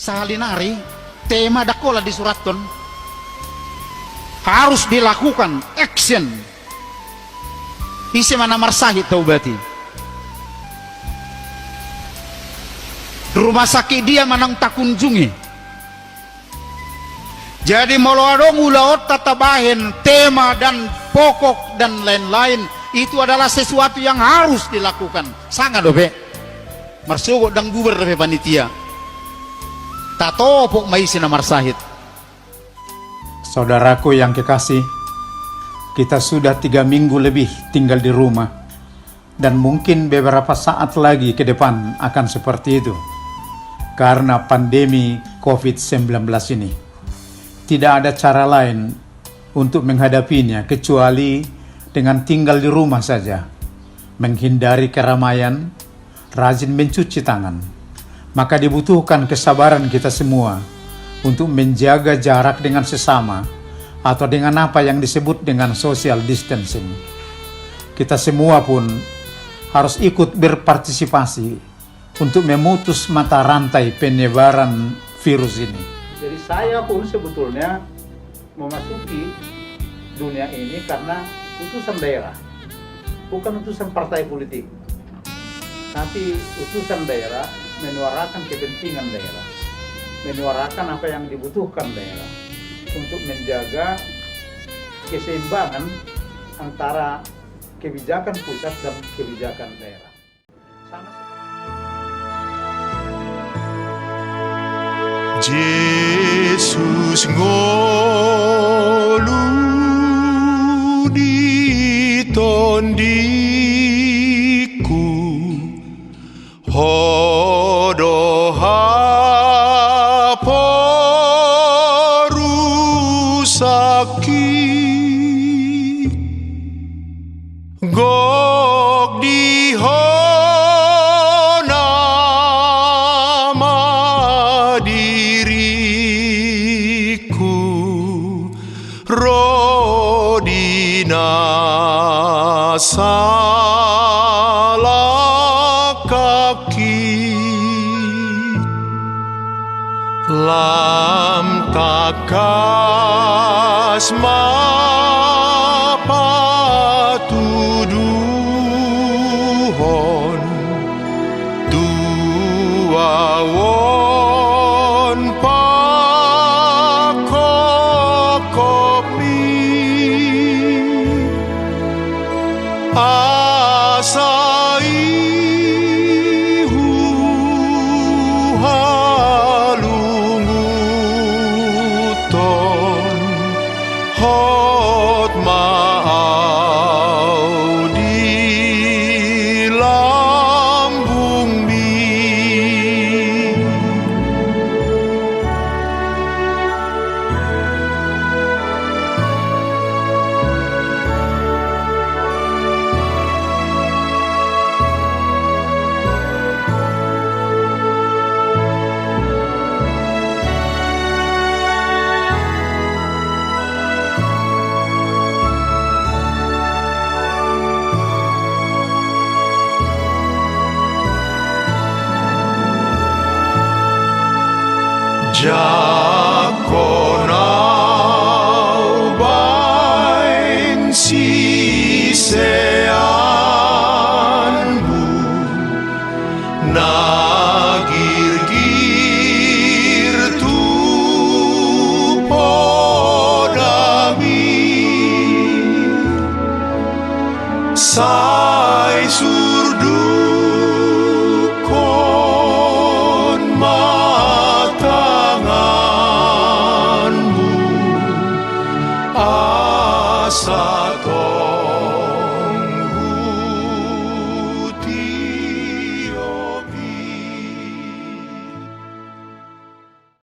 salinari tema dakola di suraton harus dilakukan action isi mana marsahi taubati rumah sakit dia manang takunjungi jadi moloadong ulaot tatabahin tema dan pokok dan lain-lain itu adalah sesuatu yang harus dilakukan sangat dobe marsugo dan guber dobe panitia tatopok maisi namar sahid. Saudaraku yang kekasih, kita sudah 3 minggu lebih tinggal di rumah dan mungkin beberapa saat lagi ke depan akan seperti itu karena pandemi COVID-19 ini. Tidak ada cara lain untuk menghadapinya kecuali dengan tinggal di rumah saja, menghindari keramaian, rajin mencuci tangan. Maka dibutuhkan kesabaran kita semua untuk menjaga jarak dengan sesama atau dengan apa yang disebut dengan social distancing. Kita semua pun harus ikut berpartisipasi untuk memutus mata rantai penyebaran virus ini. Jadi saya pun sebetulnya memasuki dunia ini karena utusan daerah, bukan utusan partai politik, tapi utusan daerah menyuarakan kepentingan daerah, menyuarakan apa yang dibutuhkan daerah untuk menjaga keseimbangan antara kebijakan pusat dan kebijakan daerah. Jesus ngolu ditondiku hodo haporusaki gok dihona diriku rodina salah kaki lam takas mapatuduhon tuawon pakokopi asaihu halunguton hot maau di lambung mi Jah